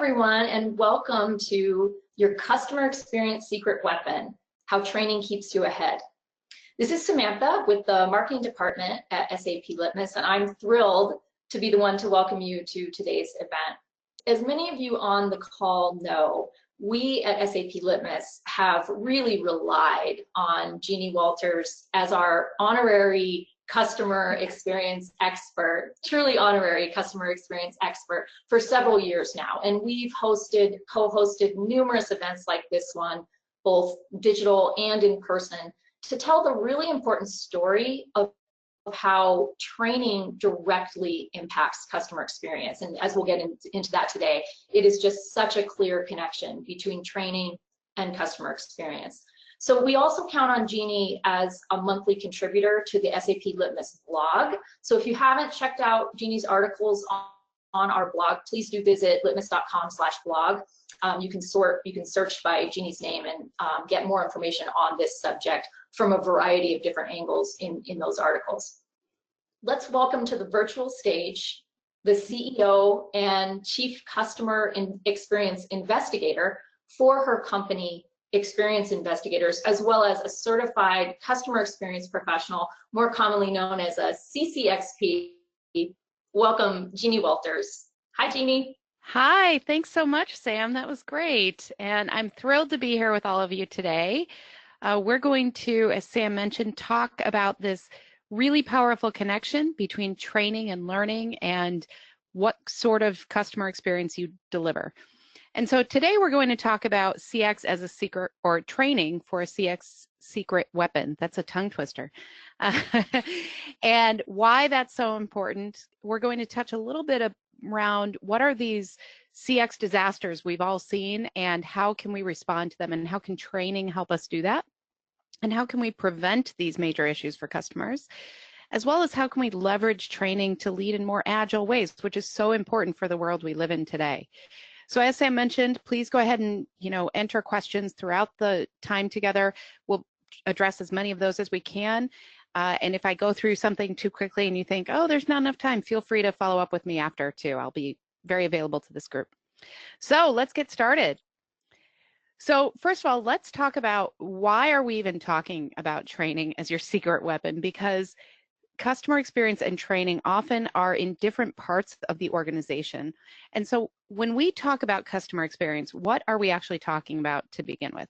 everyone, and welcome to your customer experience secret weapon, how training keeps you ahead. This is Samantha with the marketing department at SAP Litmus, and I'm thrilled to be the one to welcome you to today's event. As many of you on the call know, we at SAP Litmus have really relied on Jeannie Walters as our honorary customer experience expert, truly honorary customer experience expert for several years now. And we've co-hosted numerous events like this one, both digital and in person, to tell the really important story of how training directly impacts customer experience. And as we'll get into that today, it is just such a clear connection between training and customer experience. So we also count on Jeannie as a monthly contributor to the SAP Litmus blog. So if you haven't checked out Jeannie's articles on our blog, please do visit litmus.com/blog. You can search by Jeannie's name and get more information on this subject from a variety of different angles in those articles. Let's welcome to the virtual stage the CEO and Chief Customer Experience Investigator for her company, Experience Investigators, as well as a certified customer experience professional, more commonly known as a CCXP. Welcome, Jeannie Walters. Hi, Jeannie. Hi, thanks so much, Sam. That was great. And I'm thrilled to be here with all of you today. We're going to, as Sam mentioned, talk about this really powerful connection between training and learning and what sort of customer experience you deliver. And so today we're going to talk about CX as a secret, or training for a CX secret weapon. That's a tongue twister. And why that's so important. We're going to touch a little bit around what are these CX disasters we've all seen and how can we respond to them, and how can training help us do that? And how can we prevent these major issues for customers? As well as how can we leverage training to lead in more agile ways, which is so important for the world we live in today. So as Sam mentioned, please go ahead and enter questions throughout the time together. We'll address as many of those as we can. And if I go through something too quickly and you think, oh, there's not enough time, feel free to follow up with me after too. I'll be very available to this group. So let's get started. So first of all, let's talk about why are we even talking about training as your secret weapon? Because customer experience and training often are in different parts of the organization. And so when we talk about customer experience, what are we actually talking about to begin with?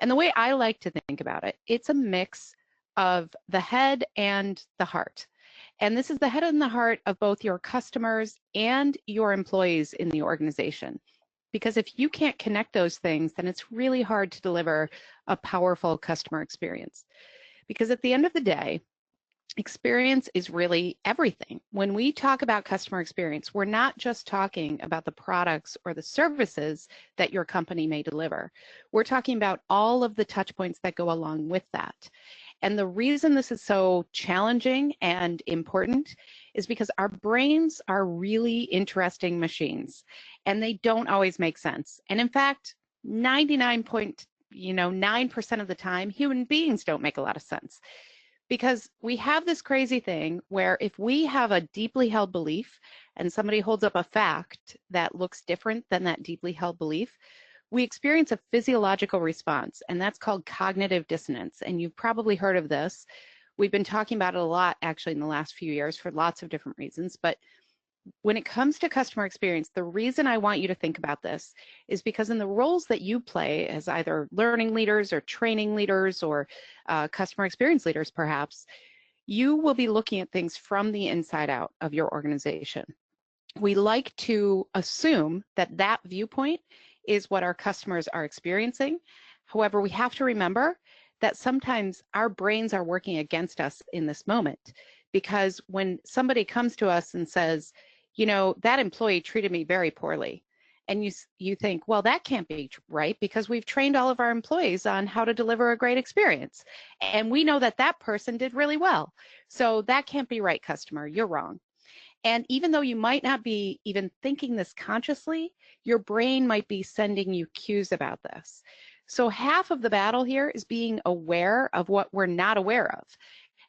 And the way I like to think about it, it's a mix of the head and the heart. And this is the head and the heart of both your customers and your employees in the organization. Because if you can't connect those things, then it's really hard to deliver a powerful customer experience. Because at the end of the day, experience is really everything. When we talk about customer experience, we're not just talking about the products or the services that your company may deliver. We're talking about all of the touch points that go along with that. And the reason this is so challenging and important is because our brains are really interesting machines, and they don't always make sense. And in fact, 99.9% of the time, human beings don't make a lot of sense. Because we have this crazy thing where if we have a deeply held belief and somebody holds up a fact that looks different than that deeply held belief, we experience a physiological response, and that's called cognitive dissonance. And you've probably heard of this. We've been talking about it a lot actually in the last few years for lots of different reasons. But when it comes to customer experience, the reason I want you to think about this is because in the roles that you play as either learning leaders or training leaders or customer experience leaders perhaps, you will be looking at things from the inside out of your organization. We like to assume that that viewpoint is what our customers are experiencing. However, we have to remember that sometimes our brains are working against us in this moment, because when somebody comes to us and says, that employee treated me very poorly, and you think, well, that can't be right because we've trained all of our employees on how to deliver a great experience, and we know that that person did really well. So that can't be right, customer, you're wrong. And even though you might not be even thinking this consciously, your brain might be sending you cues about this. So half of the battle here is being aware of what we're not aware of.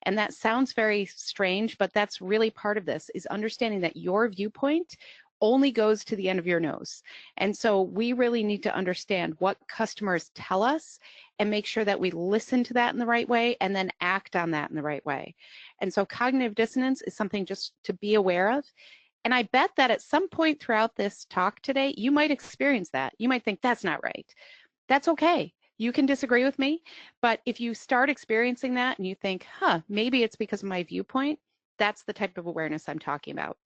And that sounds very strange, but that's really part of this, is understanding that your viewpoint only goes to the end of your nose. And so we really need to understand what customers tell us and make sure that we listen to that in the right way and then act on that in the right way. And so cognitive dissonance is something just to be aware of. And I bet that at some point throughout this talk today, you might experience that. You might think that's not right. That's okay. You can disagree with me, but if you start experiencing that and you think, maybe it's because of my viewpoint, that's the type of awareness I'm talking about.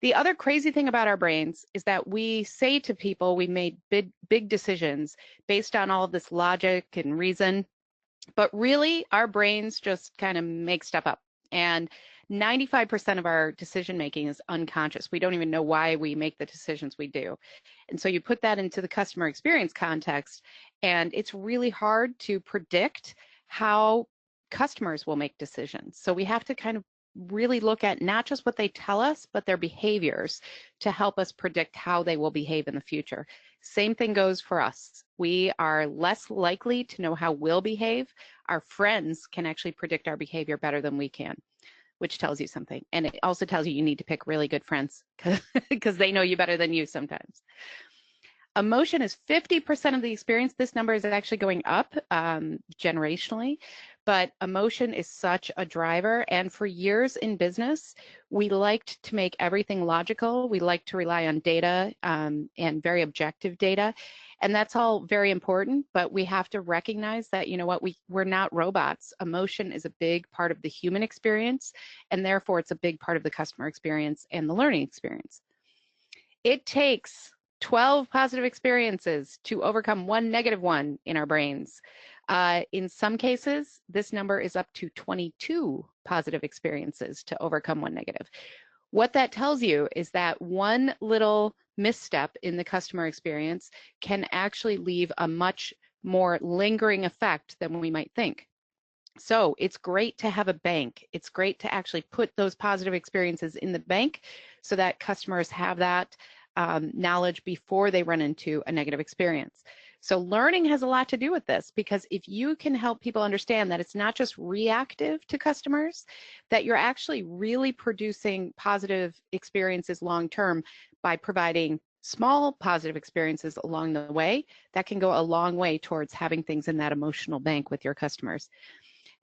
The other crazy thing about our brains is that we say to people we made big decisions based on all of this logic and reason, but really our brains just kind of make stuff up. And 95% of our decision making is unconscious. We don't even know why we make the decisions we do. And so you put that into the customer experience context, and it's really hard to predict how customers will make decisions. So we have to kind of really look at not just what they tell us, but their behaviors to help us predict how they will behave in the future. Same thing goes for us. We are less likely to know how we'll behave. Our friends can actually predict our behavior better than we can, which tells you something. And it also tells you need to pick really good friends because they know you better than you sometimes. Emotion is 50% of the experience. This number is actually going up generationally, but emotion is such a driver. And for years in business, we liked to make everything logical. We like to rely on data and very objective data. And that's all very important, but we have to recognize that, you know what, we're not robots. Emotion is a big part of the human experience, and therefore it's a big part of the customer experience and the learning experience. It takes 12 positive experiences to overcome one negative one in our brains. In some cases, this number is up to 22 positive experiences to overcome one negative. What that tells you is that one little misstep in the customer experience can actually leave a much more lingering effect than we might think. So it's great to have a bank. It's great to actually put those positive experiences in the bank so that customers have that knowledge before they run into a negative experience. So learning has a lot to do with this, because if you can help people understand that it's not just reactive to customers, that you're actually really producing positive experiences long-term by providing small positive experiences along the way, that can go a long way towards having things in that emotional bank with your customers.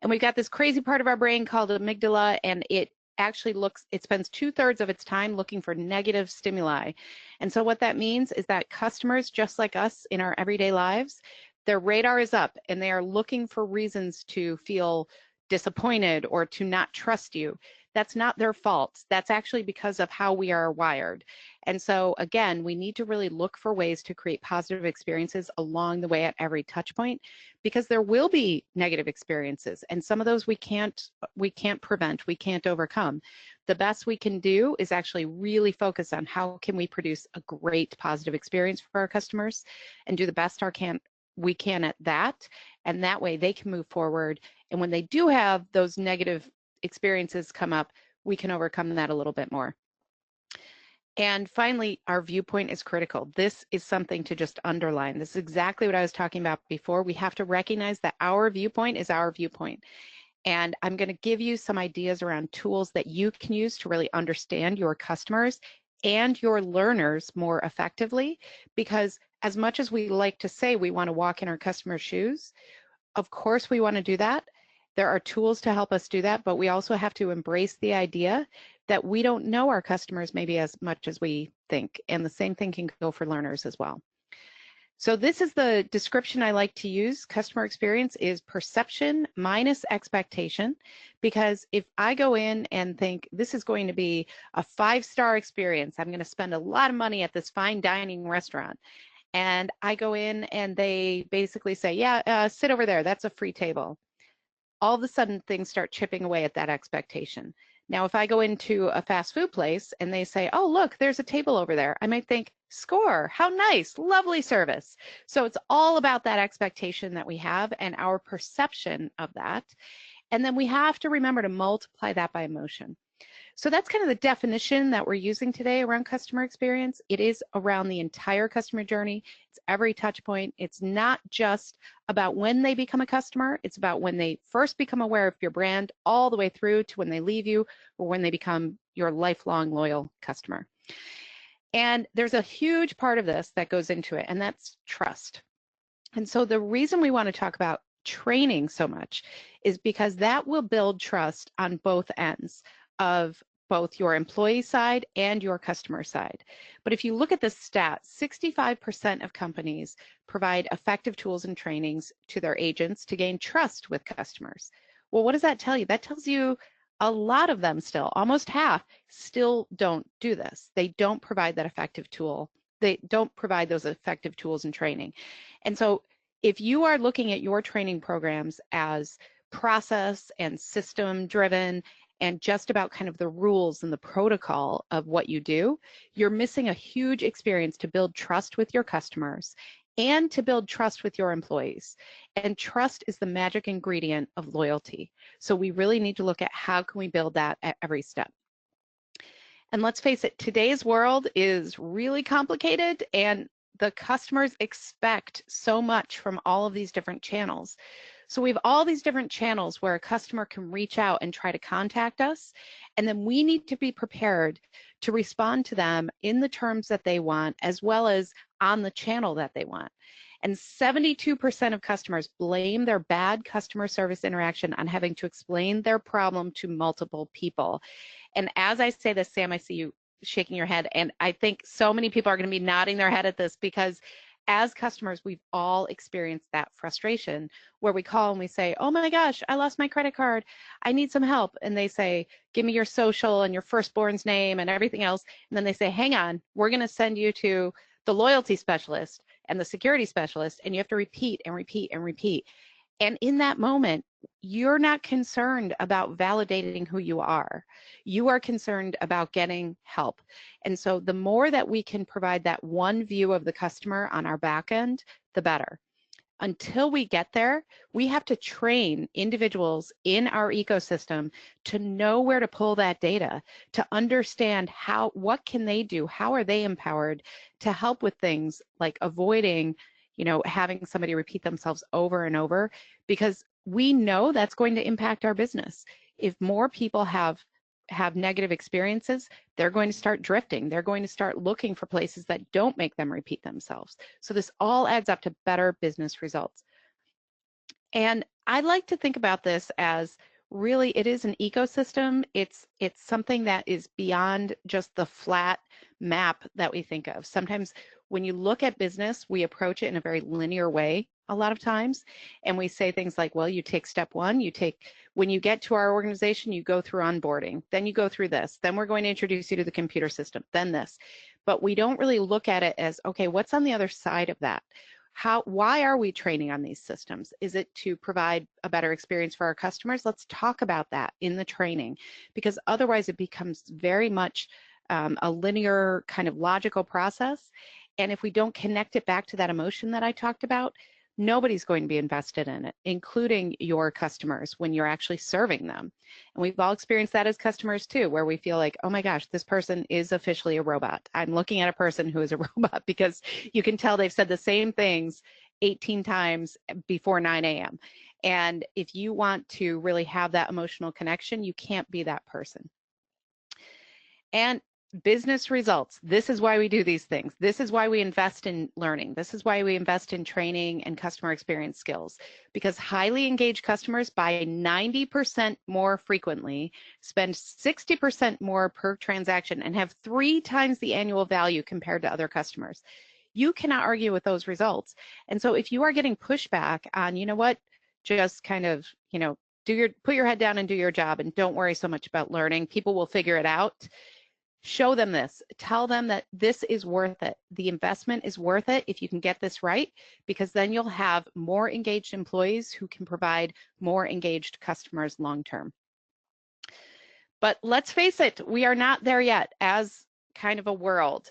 And we've got this crazy part of our brain called amygdala, and it actually it spends 2/3 of its time looking for negative stimuli. And so what that means is that customers, just like us in our everyday lives, their radar is up and they are looking for reasons to feel disappointed or to not trust you. That's not their fault. That's actually because of how we are wired. And so again, we need to really look for ways to create positive experiences along the way at every touch point, because there will be negative experiences, and some of those we can't prevent, we can't overcome. The best we can do is actually really focus on how can we produce a great positive experience for our customers and do the best we can at that, and that way they can move forward. And when they do have those negative experiences come up, we can overcome that a little bit more. And finally, our viewpoint is critical. This is something to just underline. This is exactly what I was talking about before. We have to recognize that our viewpoint is our viewpoint. And I'm going to give you some ideas around tools that you can use to really understand your customers and your learners more effectively, because as much as we like to say we want to walk in our customers' shoes, of course we want to do that. There are tools to help us do that, but we also have to embrace the idea that we don't know our customers maybe as much as we think. And the same thing can go for learners as well. So this is the description I like to use. Customer experience is perception minus expectation, because if I go in and think this is going to be a 5-star experience, I'm going to spend a lot of money at this fine dining restaurant, and I go in and they basically say, yeah, sit over there, that's a free table. All of a sudden things start chipping away at that expectation. Now, if I go into a fast food place and they say, oh, look, there's a table over there, I might think, score, how nice, lovely service. So it's all about that expectation that we have and our perception of that. And then we have to remember to multiply that by emotion. So that's kind of the definition that we're using today around customer experience. It is around the entire customer journey. It's every touch point. It's not just about when they become a customer. It's about when they first become aware of your brand, all the way through to when they leave you or when they become your lifelong loyal customer. And there's a huge part of this that goes into it, and that's trust. And so the reason we want to talk about training so much is because that will build trust on both ends of both your employee side and your customer side. But if you look at the stats, 65% of companies provide effective tools and trainings to their agents to gain trust with customers. Well, what does that tell you? That tells you a lot of them still, almost half, still don't do this. They don't provide that effective tool. They don't provide those effective tools and training. And so if you are looking at your training programs as process and system driven and just about kind of the rules and the protocol of what you do, you're missing a huge experience to build trust with your customers and to build trust with your employees. And trust is the magic ingredient of loyalty. So we really need to look at how can we build that at every step. And let's face it, today's world is really complicated, and the customers expect so much from all of these different channels. So we have all these different channels where a customer can reach out and try to contact us, and then we need to be prepared to respond to them in the terms that they want, as well as on the channel that they want. And 72% of customers blame their bad customer service interaction on having to explain their problem to multiple people. And as I say this, Sam, I see you shaking your head, and I think so many people are going to be nodding their head at this, because as customers, we've all experienced that frustration where we call and we say, oh my gosh, I lost my credit card, I need some help. And they say, give me your social and your firstborn's name and everything else. And then they say, hang on, we're going to send you to the loyalty specialist and the security specialist, and you have to repeat and repeat and repeat. And in that moment, you're not concerned about validating who you are. You are concerned about getting help. And so the more that we can provide that one view of the customer on our back end, the better. Until we get there, we have to train individuals in our ecosystem to know where to pull that data, to understand what can they do, how are they empowered to help with things like avoiding, having somebody repeat themselves over and over, because we know that's going to impact our business. If more people have negative experiences, they're going to start drifting. They're going to start looking for places that don't make them repeat themselves. So this all adds up to better business results. And I like to think about this as really it is an ecosystem. It's something that is beyond just the flat map that we think of. Sometimes when you look at business, we approach it in a very linear way a lot of times. And we say things like, well, you take step one, when you get to our organization, you go through onboarding, then you go through this, then we're going to introduce you to the computer system, then this. But we don't really look at it as, okay, what's on the other side of that? Why are we training on these systems? Is it to provide a better experience for our customers? Let's talk about that in the training, because otherwise it becomes very much a linear kind of logical process. And if we don't connect it back to that emotion that I talked about, nobody's going to be invested in it, including your customers when you're actually serving them. And we've all experienced that as customers too, where we feel like, oh my gosh, this person is officially a robot. I'm looking at a person who is a robot, because you can tell they've said the same things 18 times before 9 a.m. And if you want to really have that emotional connection, you can't be that person. And business results. This is why we do these things. This is why we invest in learning. This is why we invest in training and customer experience skills, because highly engaged customers buy 90% more frequently, spend 60% more per transaction, and have 3 times the annual value compared to other customers. You cannot argue with those results. And so if you are getting pushback on, just kind of, put your head down and do your job and don't worry so much about learning, people will figure it out. Show them this. Tell them that this is worth it. The investment is worth it if you can get this right, because then you'll have more engaged employees who can provide more engaged customers long term. But let's face it, we are not there yet as kind of a world.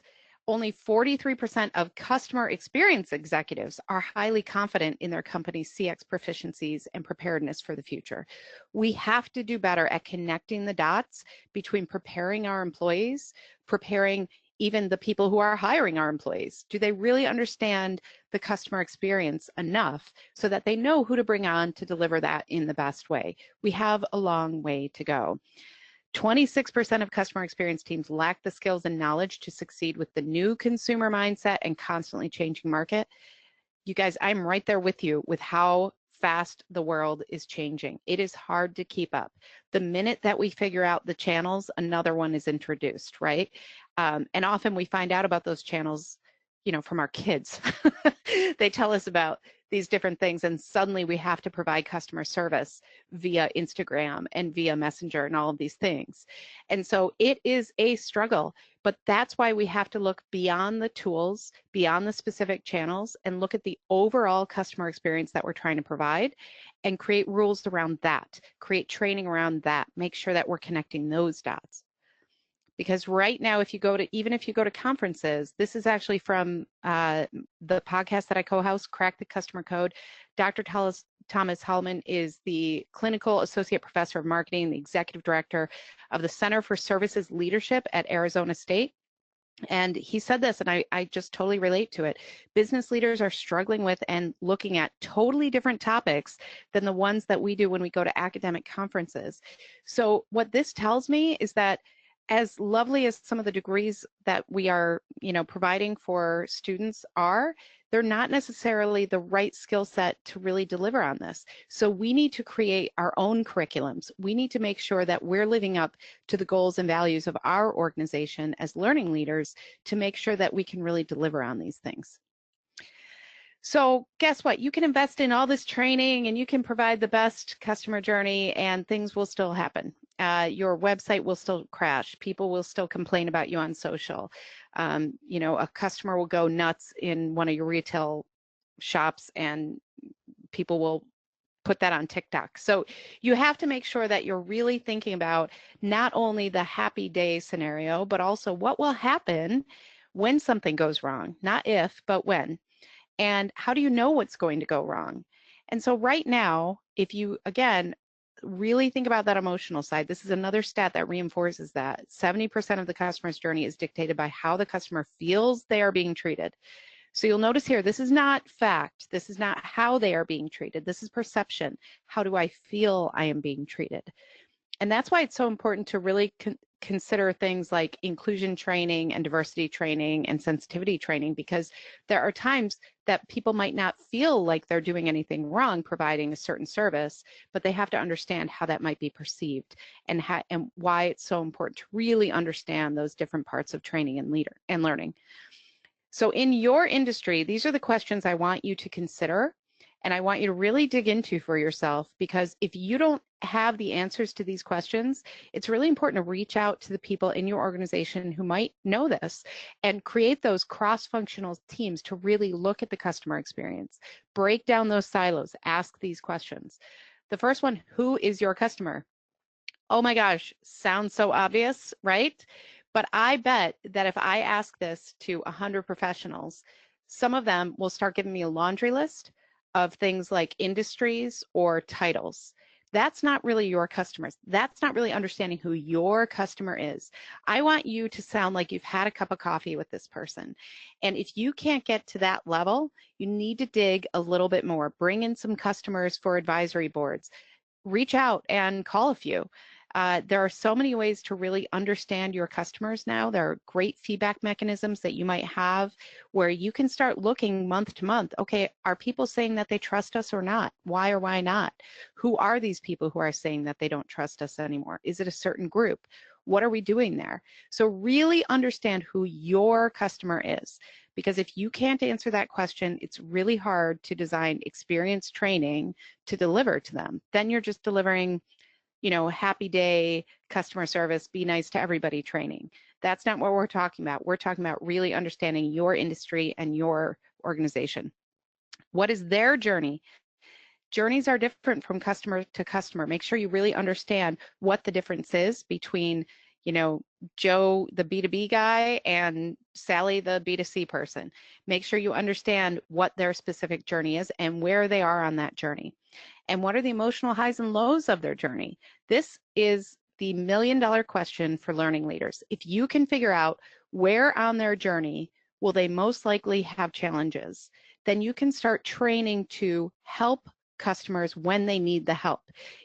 Only 43% of customer experience executives are highly confident in their company's CX proficiencies and preparedness for the future. We have to do better at connecting the dots between preparing our employees, preparing even the people who are hiring our employees. Do they really understand the customer experience enough so that they know who to bring on to deliver that in the best way? We have a long way to go. 26% of customer experience teams lack the skills and knowledge to succeed with the new consumer mindset and constantly changing market. You guys, I'm right there with you with how fast the world is changing. It is hard to keep up. The minute that we figure out the channels, another one is introduced, right? And often we find out about those channels, you know, from our kids. They tell us about these different things, and suddenly we have to provide customer service via Instagram and via Messenger and all of these things. And so it is a struggle, but that's why we have to look beyond the tools, beyond the specific channels, and look at the overall customer experience that we're trying to provide and create rules around that, create training around that, make sure that we're connecting those dots. Because right now, even if you go to conferences, this is actually from the podcast that I co-host, Crack the Customer Code. Dr. Thomas Hallman is the Clinical Associate Professor of Marketing, the Executive Director of the Center for Services Leadership at Arizona State. And he said this, and I just totally relate to it. Business leaders are struggling with and looking at totally different topics than the ones that we do when we go to academic conferences. So what this tells me is that as lovely as some of the degrees that we are, you know, providing for students are, they're not necessarily the right skill set to really deliver on this. So we need to create our own curriculums. We need to make sure that we're living up to the goals and values of our organization as learning leaders to make sure that we can really deliver on these things. So guess what? You can invest in all this training and you can provide the best customer journey and things will still happen. Your website will still crash. People will still complain about you on social. You know, a customer will go nuts in one of your retail shops and people will put that on TikTok. So you have to make sure that you're really thinking about not only the happy day scenario, but also what will happen when something goes wrong, not if, but when. And how do you know what's going to go wrong? And so right now, if you, again, really think about that emotional side, this is another stat that reinforces that 70% of the customer's journey is dictated by how the customer feels they are being treated. So you'll notice here, this is not fact. This is not how they are being treated. This is perception. How do I feel I am being treated? And that's why it's so important to really consider things like inclusion training and diversity training and sensitivity training, because there are times that people might not feel like they're doing anything wrong providing a certain service, but they have to understand how that might be perceived and why it's so important to really understand those different parts of training and learning. So in your industry, these are the questions I want you to consider and I want you to really dig into for yourself, because if you don't have the answers to these questions, it's really important to reach out to the people in your organization who might know this and create those cross-functional teams to really look at the customer experience, break down those silos, ask these questions. The first one, who is your customer? Oh my gosh, sounds so obvious, right? But I bet that if I ask this to 100 professionals, some of them will start giving me a laundry list of things like industries or titles. That's not really your customers. That's not really understanding who your customer is. I want you to sound like you've had a cup of coffee with this person. And if you can't get to that level, you need to dig a little bit more. Bring in some customers for advisory boards. Reach out and call a few. There are so many ways to really understand your customers now. There are great feedback mechanisms that you might have where you can start looking month to month. Okay, are people saying that they trust us or not? Why or why not? Who are these people who are saying that they don't trust us anymore? Is it a certain group? What are we doing there? So really understand who your customer is, because if you can't answer that question, it's really hard to design experience training to deliver to them. Then you're just delivering, you know, happy day, customer service, be nice to everybody training. That's not what we're talking about. We're talking about really understanding your industry and your organization. What is their journey? Journeys are different from customer to customer. Make sure you really understand what the difference is between, you know, Joe, the B2B guy, and Sally, the B2C person. Make sure you understand what their specific journey is and where they are on that journey. And what are the emotional highs and lows of their journey? This is the million-dollar question for learning leaders. If you can figure out where on their journey will they most likely have challenges, then you can start training to help customers when they need the help.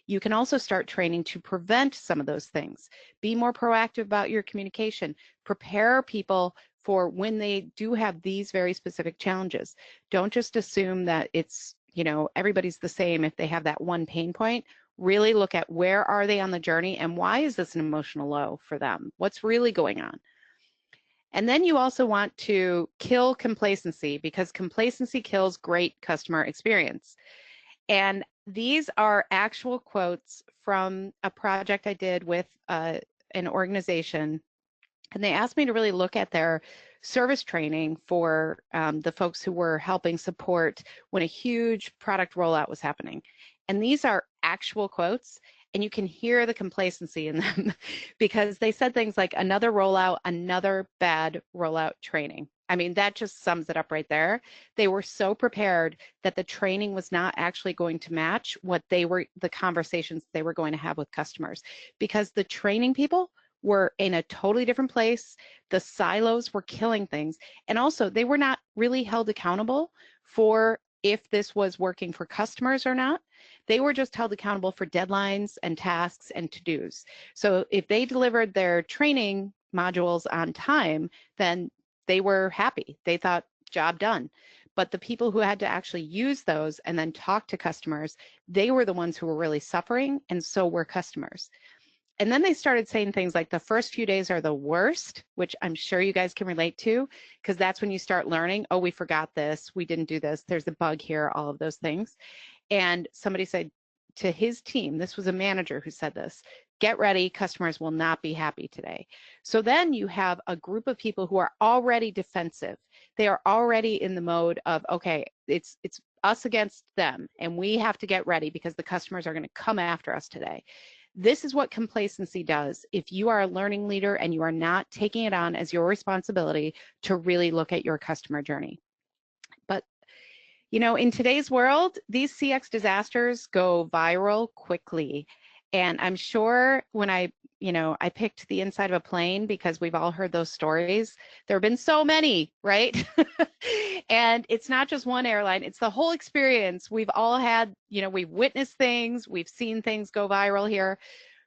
You can also start training to prevent some of those things. Be more proactive about your communication. Prepare people for when they do have these very specific challenges. Don't just assume that it's, you know, everybody's the same if they have that one pain point. Really look at where are they on the journey and why is this an emotional low for them? What's really going on? And then you also want to kill complacency, because complacency kills great customer experience. And these are actual quotes from a project I did with an organization. And they asked me to really look at their service training for the folks who were helping support when a huge product rollout was happening. And these are actual quotes, and you can hear the complacency in them because they said things like another rollout, another bad rollout training. I mean, that just sums it up right there. They were so prepared that the training was not actually going to match what they were, the conversations they were going to have with customers, because the training people were in a totally different place. The silos were killing things. And also they were not really held accountable for if this was working for customers or not. They were just held accountable for deadlines and tasks and to-dos. So if they delivered their training modules on time, then they were happy. They thought, job done. But the people who had to actually use those and then talk to customers, they were the ones who were really suffering, and so were customers. And then they started saying things like the first few days are the worst, which I'm sure you guys can relate to, because that's when you start learning, oh, we forgot this, we didn't do this, there's a bug here, all of those things. And somebody said to his team, this was a manager who said this, get ready, customers will not be happy today. So then you have a group of people who are already defensive. They are already in the mode of, okay, it's us against them, and we have to get ready because the customers are going to come after us today. This is what complacency does if you are a learning leader and you are not taking it on as your responsibility to really look at your customer journey. But, you know, in today's world, these CX disasters go viral quickly. And I'm sure when I picked the inside of a plane because we've all heard those stories. There have been so many, right? And it's not just one airline, it's the whole experience. We've all had, you know, we've witnessed things, we've seen things go viral here.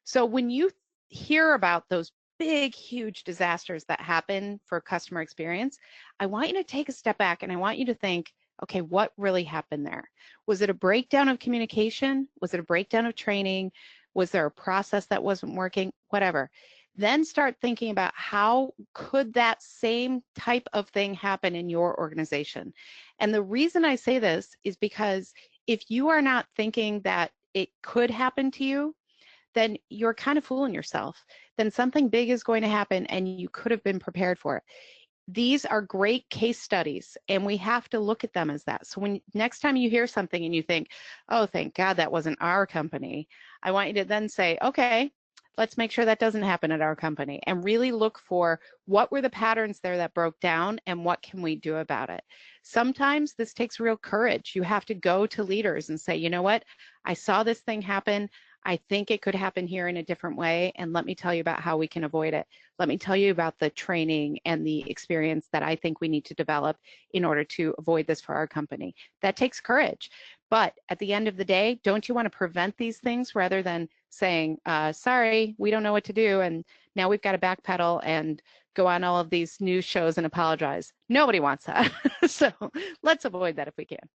So when you hear about those big, huge disasters that happen for customer experience, I want you to take a step back and I want you to think, okay, what really happened there? Was it a breakdown of communication? Was it a breakdown of training? Was there a process that wasn't working? Whatever. Then start thinking about how could that same type of thing happen in your organization. And the reason I say this is because if you are not thinking that it could happen to you, then you're kind of fooling yourself. Then something big is going to happen and you could have been prepared for it. These are great case studies, and we have to look at them as that. So when next time you hear something and you think, oh, thank God that wasn't our company, I want you to then say, okay, let's make sure that doesn't happen at our company, and really look for what were the patterns there that broke down and what can we do about it. Sometimes this takes real courage. You have to go to leaders and say, you know what, I saw this thing happen. I think it could happen here in a different way, and let me tell you about how we can avoid it. Let me tell you about the training and the experience that I think we need to develop in order to avoid this for our company. That takes courage. But at the end of the day, don't you want to prevent these things rather than saying, sorry, we don't know what to do, and now we've got to backpedal and go on all of these news shows and apologize. Nobody wants that. So let's avoid that if we can.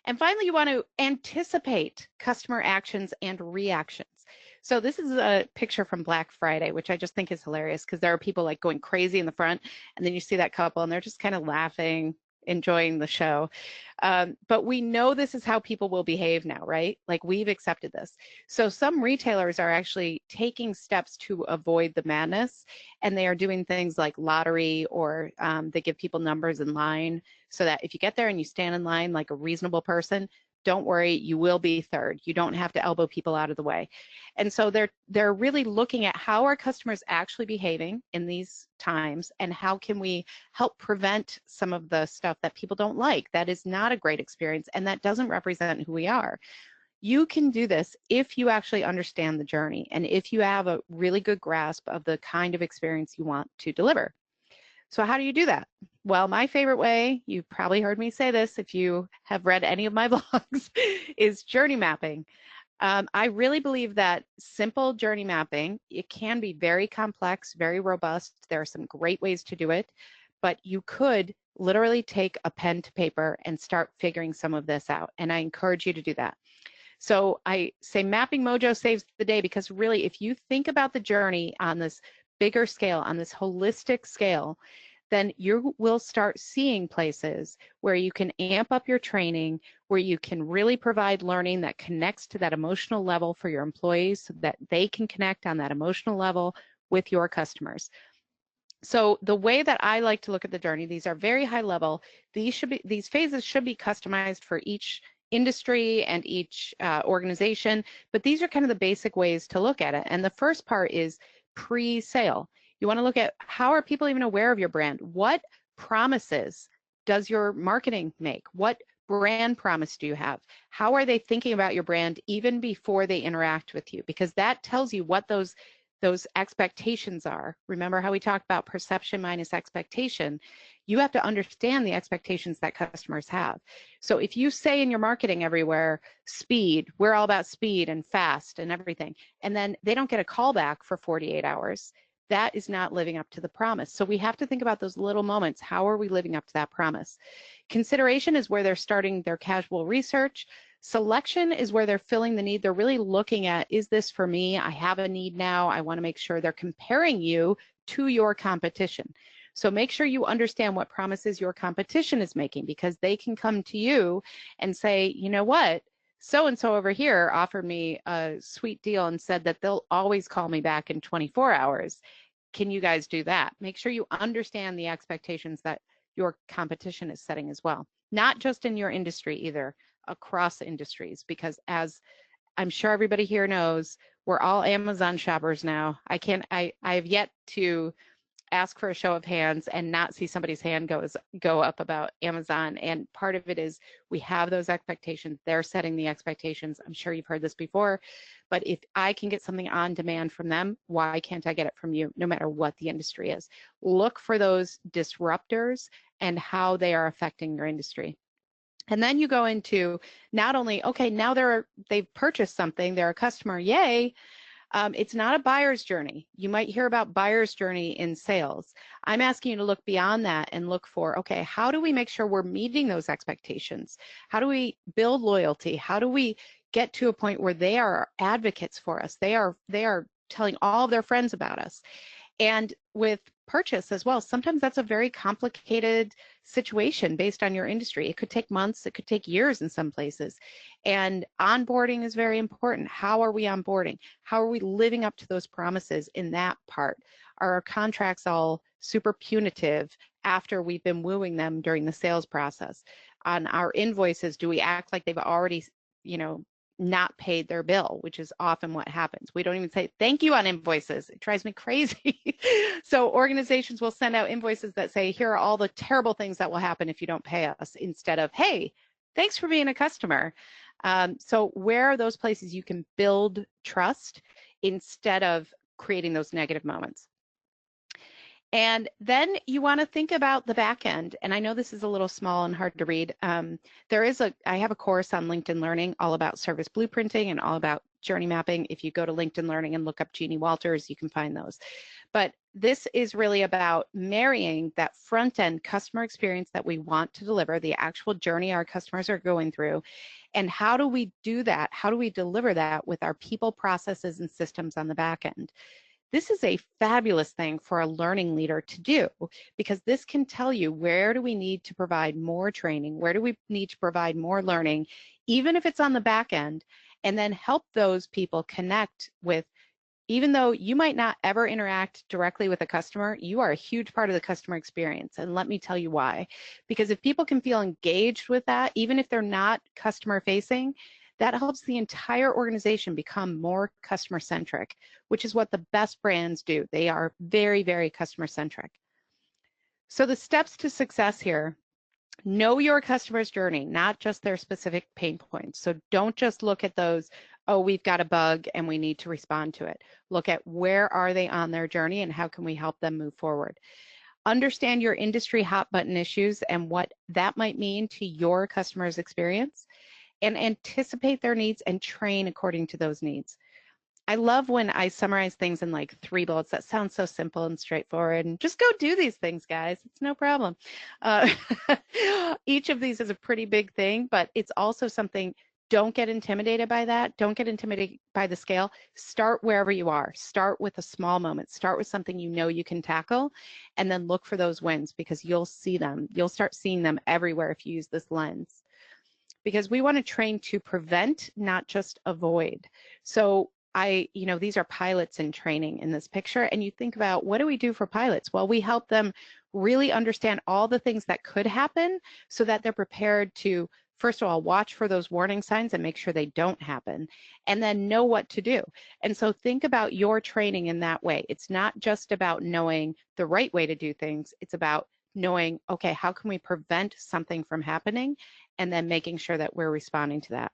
And finally, you want to anticipate customer actions and reactions. So this is a picture from Black Friday, which I just think is hilarious because there are people like going crazy in the front, and then you see that couple and they're just kind of laughing, enjoying the show. But we know this is how people will behave now, right? Like, we've accepted this. So some retailers are actually taking steps to avoid the madness, and they are doing things like lottery, or they give people numbers in line so that if you get there and you stand in line like a reasonable person, don't worry, you will be third. You don't have to elbow people out of the way. And so they're really looking at how are customers actually behaving in these times, and how can we help prevent some of the stuff that people don't like, that is not a great experience and that doesn't represent who we are. You can do this if you actually understand the journey and if you have a really good grasp of the kind of experience you want to deliver. So how do you do that? Well, my favorite way, you've probably heard me say this if you have read any of my blogs, is journey mapping. I really believe that simple journey mapping, it can be very complex, very robust. There are some great ways to do it, but you could literally take a pen to paper and start figuring some of this out. And I encourage you to do that. So I say Mapping Mojo saves the day, because really, if you think about the journey on this bigger scale, on this holistic scale, then you will start seeing places where you can amp up your training, where you can really provide learning that connects to that emotional level for your employees, so that they can connect on that emotional level with your customers. So the way that I like to look at the journey, these are very high level. These phases should be customized for each industry and each organization, but these are kind of the basic ways to look at it. And the first part is pre-sale. You want to look at, how are people even aware of your brand? What promises does your marketing make? What brand promise do you have? How are they thinking about your brand even before they interact with you? Because that tells you what those expectations are. Remember how we talked about perception minus expectation? You have to understand the expectations that customers have. So if you say in your marketing everywhere, speed, we're all about speed and fast and everything, and then they don't get a call back for 48 hours, that is not living up to the promise. So we have to think about those little moments. How are we living up to that promise? Consideration is where they're starting their casual research. Selection is where they're filling the need. They're really looking at, is this for me? I have a need now. I want to make sure they're comparing you to your competition. So make sure you understand what promises your competition is making, because they can come to you and say, you know what? So-and-so over here offered me a sweet deal and said that they'll always call me back in 24 hours. Can you guys do that? Make sure you understand the expectations that your competition is setting as well. Not just in your industry either, across industries, because as I'm sure everybody here knows, we're all Amazon shoppers now. I have yet to ask for a show of hands and not see somebody's hand go up about Amazon. And part of it is we have those expectations. They're setting the expectations. I'm sure you've heard this before, but if I can get something on demand from them, why can't I get it from you, no matter what the industry is? Look for those disruptors and how they are affecting your industry. And then you go into not only, okay, now they've purchased something, they're a customer, yay. It's not a buyer's journey. You might hear about buyer's journey in sales. I'm asking you to look beyond that and look for, okay, how do we make sure we're meeting those expectations? How do we build loyalty? How do we get to a point where they are advocates for us? They are telling all of their friends about us. And with purchase as well, sometimes that's a very complicated situation based on your industry. It could take months, it could take years in some places. And onboarding is very important. How are we onboarding? How are we living up to those promises in that part? Are our contracts all super punitive after we've been wooing them during the sales process? On our invoices, do we act like they've already, not paid their bill, which is often what happens. We don't even say thank you on invoices. It drives me crazy. So organizations will send out invoices that say, here are all the terrible things that will happen if you don't pay us, instead of, hey, thanks for being a customer. So where are those places you can build trust instead of creating those negative moments? And then you want to think about the back end. And I know this is a little small and hard to read. I have a course on LinkedIn Learning all about service blueprinting and all about journey mapping. If you go to LinkedIn Learning and look up Jeannie Walters, you can find those. But this is really about marrying that front end customer experience that we want to deliver, the actual journey our customers are going through. And how do we do that? How do we deliver that with our people, processes, and systems on the back end? This is a fabulous thing for a learning leader to do, because this can tell you, where do we need to provide more training? Where do we need to provide more learning, even if it's on the back end, and then help those people connect with, even though you might not ever interact directly with a customer, you are a huge part of the customer experience. And let me tell you why. Because if people can feel engaged with that, even if they're not customer facing, that helps the entire organization become more customer centric, which is what the best brands do. They are very, very customer centric. So the steps to success here: know your customer's journey, not just their specific pain points. So don't just look at those, oh, we've got a bug and we need to respond to it. Look at, where are they on their journey and how can we help them move forward? Understand your industry hot button issues and what that might mean to your customer's experience, and anticipate their needs and train according to those needs. I love when I summarize things in like 3 bullets. That sounds so simple and straightforward. And just go do these things, guys. It's no problem. Uh, each of these is a pretty big thing, but it's also something. Don't get intimidated by that. Don't get intimidated by the scale. Start wherever you are. Start with a small moment. Start with something you know you can tackle, and then look for those wins, because you'll see them. You'll start seeing them everywhere if you use this lens. Because we want to train to prevent, not just avoid. So these are pilots in training in this picture, and you think about, what do we do for pilots? Well, we help them really understand all the things that could happen so that they're prepared to, first of all, watch for those warning signs and make sure they don't happen, and then know what to do. And so think about your training in that way. It's not just about knowing the right way to do things. It's about knowing, okay, how can we prevent something from happening, and then making sure that we're responding to that.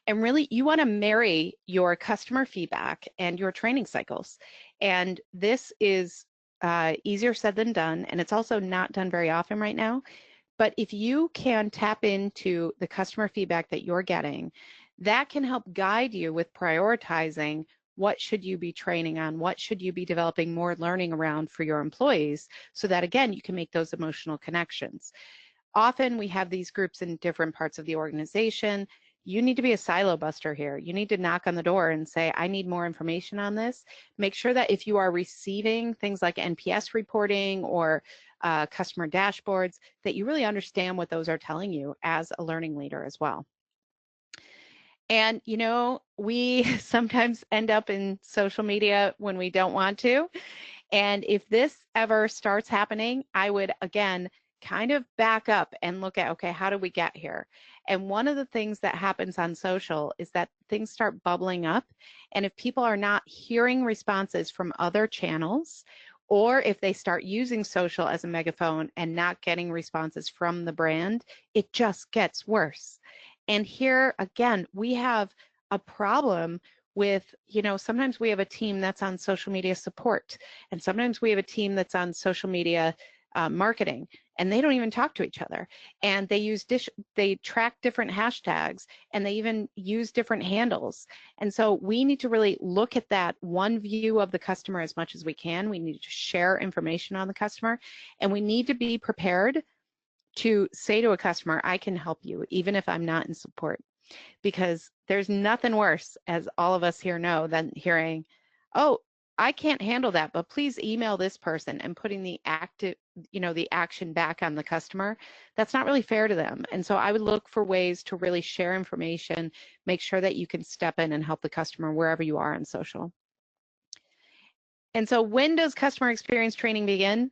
And really, you want to marry your customer feedback and your training cycles. And this is easier said than done, and it's also not done very often right now. But if you can tap into the customer feedback that you're getting, that can help guide you with prioritizing what should you be training on, what should you be developing more learning around for your employees, so that, again, you can make those emotional connections. Often we have these groups in different parts of the organization. You need to be a silo buster here. You need to knock on the door and say, I need more information on this. Make sure that if you are receiving things like NPS reporting or customer dashboards, that you really understand what those are telling you as a learning leader as well. And, we sometimes end up in social media when we don't want to. And if this ever starts happening, I would, again, kind of back up and look at, okay, how did we get here? And one of the things that happens on social is that things start bubbling up. And if people are not hearing responses from other channels, or if they start using social as a megaphone and not getting responses from the brand, it just gets worse. And here, again, we have a problem with, sometimes we have a team that's on social media support, and sometimes we have a team that's on social media marketing, and they don't even talk to each other, and they track different hashtags, and they even use different handles. And so we need to really look at that one view of the customer as much as we can. We need to share information on the customer, and we need to be prepared to say to a customer, I can help you even if I'm not in support, because there's nothing worse, as all of us here know, than hearing, oh, I can't handle that, but please email this person, and putting the action back on the customer. That's not really fair to them. And so I would look for ways to really share information, make sure that you can step in and help the customer wherever you are on social. And so when does customer experience training begin?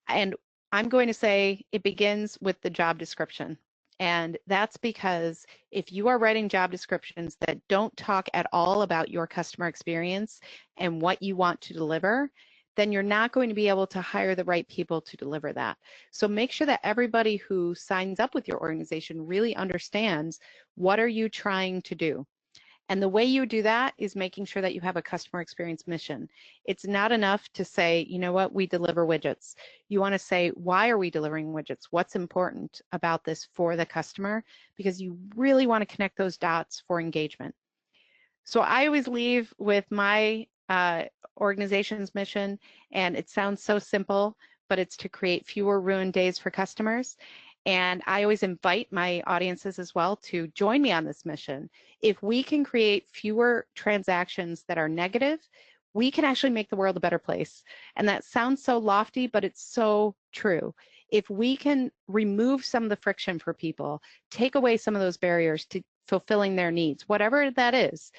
And I'm going to say it begins with the job description. And that's because if you are writing job descriptions that don't talk at all about your customer experience and what you want to deliver, then you're not going to be able to hire the right people to deliver that. So make sure that everybody who signs up with your organization really understands, what are you trying to do? And the way you do that is making sure that you have a customer experience mission. It's not enough to say, you know what, we deliver widgets. You want to say, why are we delivering widgets? What's important about this for the customer? Because you really want to connect those dots for engagement. So I always leave with my organization's mission, and it sounds so simple, but it's to create fewer ruined days for customers. And I always invite my audiences as well to join me on this mission. If we can create fewer transactions that are negative, we can actually make the world a better place. And that sounds so lofty, but it's so true. If we can remove some of the friction for people, take away some of those barriers to fulfilling their needs, whatever that is,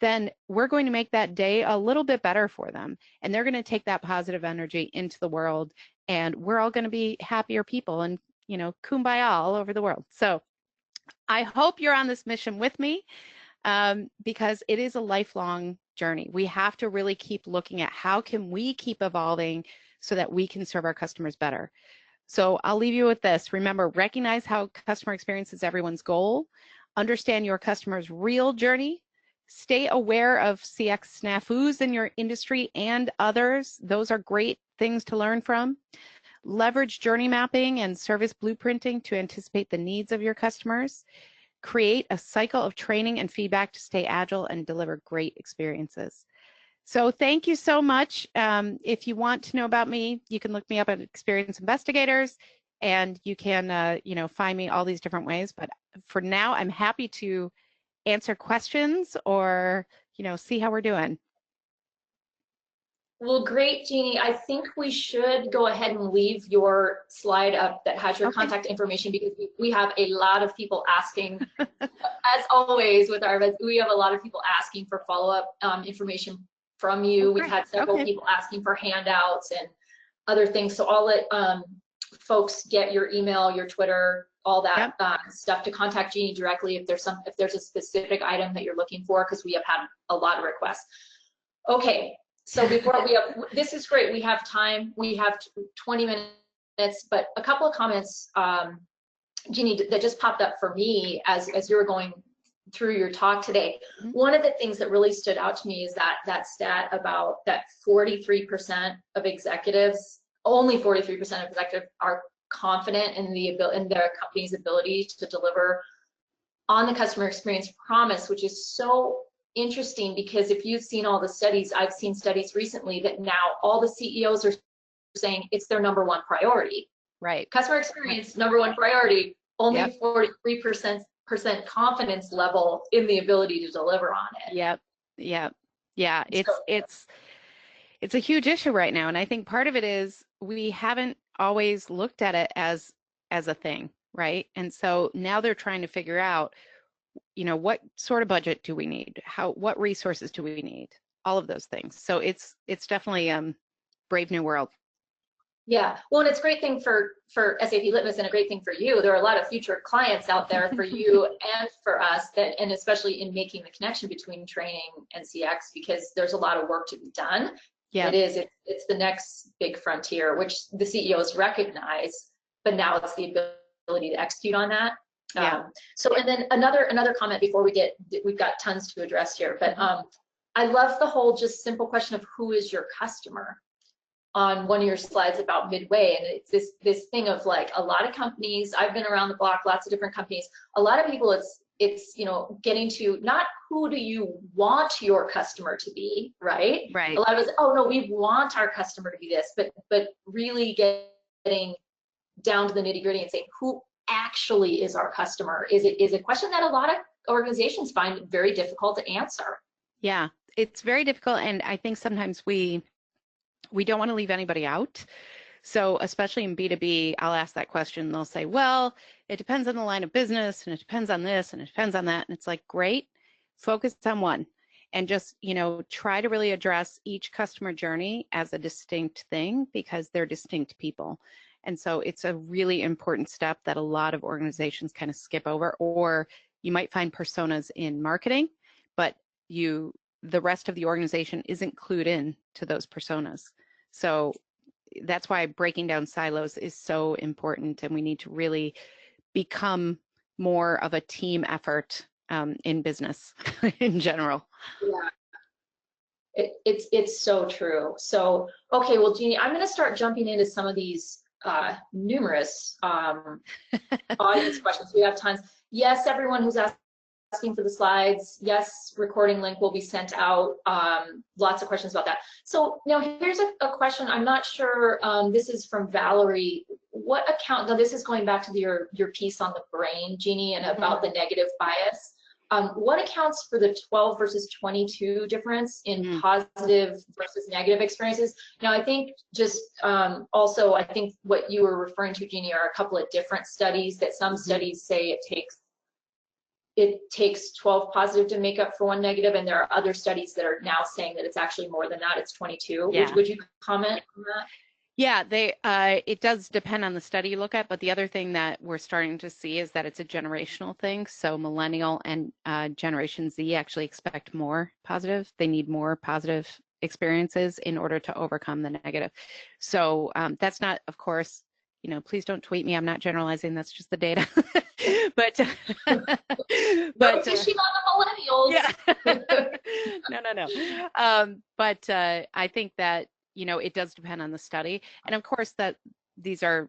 then we're going to make that day a little bit better for them. And they're going to take that positive energy into the world, and we're all going to be happier people, and kumbaya all over the world. So I hope you're on this mission with me, because it is a lifelong journey. We have to really keep looking at how can we keep evolving so that we can serve our customers better. So I'll leave you with this. Remember, recognize how customer experience is everyone's goal. Understand your customer's real journey. Stay aware of CX snafus in your industry and others. Those are great things to learn from. Leverage journey mapping and service blueprinting to anticipate the needs of your customers. Create a cycle of training and feedback to stay agile and deliver great experiences. So thank you so much. If you want to know about me, you can look me up at Experience Investigators, and you can find me all these different ways. But for now, I'm happy to answer questions or see how we're doing. Well, great, Jeannie. I think we should go ahead and leave your slide up that has your contact information, because we have a lot of people asking, as always with our events, we have a lot of people asking for follow-up information from you. We've had several people asking for handouts and other things. So I'll let folks get your email, your Twitter, all that stuff to contact Jeannie directly if there's a specific item that you're looking for, because we have had a lot of requests. Okay. So before this is great. We have time. We have 20 minutes, but a couple of comments, Jeannie, that just popped up for me as you were going through your talk today. One of the things that really stood out to me is that stat about that 43% of executives, only 43% of executives are confident in their company's ability to deliver on the customer experience promise, which is so interesting, because if you've seen all the studies, I've seen studies recently that now all the CEOs are saying it's their number one priority. Right. Customer experience, number one priority, only 43% confidence level in the ability to deliver on it. Yeah. It's a huge issue right now. And I think part of it is we haven't always looked at it as a thing, right? And so now they're trying to figure out, what sort of budget do we need? What resources do we need? All of those things. So it's definitely brave new world. Yeah, well, and it's a great thing for SAP Litmus, and a great thing for you. There are a lot of future clients out there for you and for us, and especially in making the connection between training and CX, because there's a lot of work to be done. Yeah, it's the next big frontier, which the CEOs recognize, but now it's the ability to execute on that. Yeah. So, and then another comment before we've got tons to address here, but I love the whole just simple question of who is your customer on one of your slides about Midway. And it's this thing of like, a lot of companies, I've been around the block, lots of different companies, a lot of people, it's getting to not who do you want your customer to be, right? Right. A lot of us, oh no, we want our customer to be this, but really getting down to the nitty gritty and saying who actually is our customer is a question that a lot of organizations find very difficult to answer. Yeah, it's very difficult, and I think sometimes we don't want to leave anybody out. So especially in B2B, I'll ask that question. They'll say, well, it depends on the line of business, and it depends on this, and it depends on that. And it's like, great, focus on one, and just try to really address each customer journey as a distinct thing, because they're distinct people. And so it's a really important step that a lot of organizations kind of skip over, or you might find personas in marketing, but the rest of the organization isn't clued in to those personas. So that's why breaking down silos is so important, and we need to really become more of a team effort in business in general. Yeah, it's so true. So, okay, well, Jeannie, I'm going to start jumping into some of these numerous audience questions. We have tons. Yes, everyone who's asking for the slides. Yes, recording link will be sent out. Lots of questions about that. So now here's a question. I'm not sure. This is from Valerie. What account? Now this is going back to your piece on the brain, Jeannie, and about the negative bias. What accounts for the 12 versus 22 difference in positive versus negative experiences? Now, I think just also, I think what you were referring to, Jeannie, are a couple of different studies that some studies say it takes 12 positive to make up for one negative, and there are other studies that are now saying that it's actually more than that, it's 22. Yeah. Would you comment on that? Yeah, it does depend on the study you look at, but the other thing that we're starting to see is that it's a generational thing. So millennial and Generation Z actually expect more positive. They need more positive experiences in order to overcome the negative. So that's not, of course, please don't tweet me. I'm not generalizing. That's just the data. But No fishing on the millennials. Yeah. No. But I think that, it does depend on the study. And of course that these are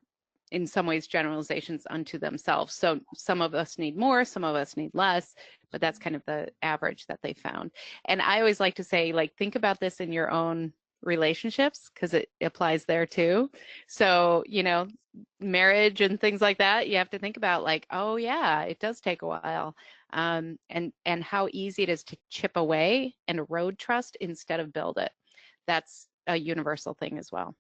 in some ways generalizations unto themselves. So some of us need more, some of us need less, but that's kind of the average that they found. And I always like to say, like, think about this in your own relationships, because it applies there too. So, marriage and things like that, you have to think about, like, oh yeah, it does take a while. And how easy it is to chip away and erode trust instead of build it. That's a universal thing as well.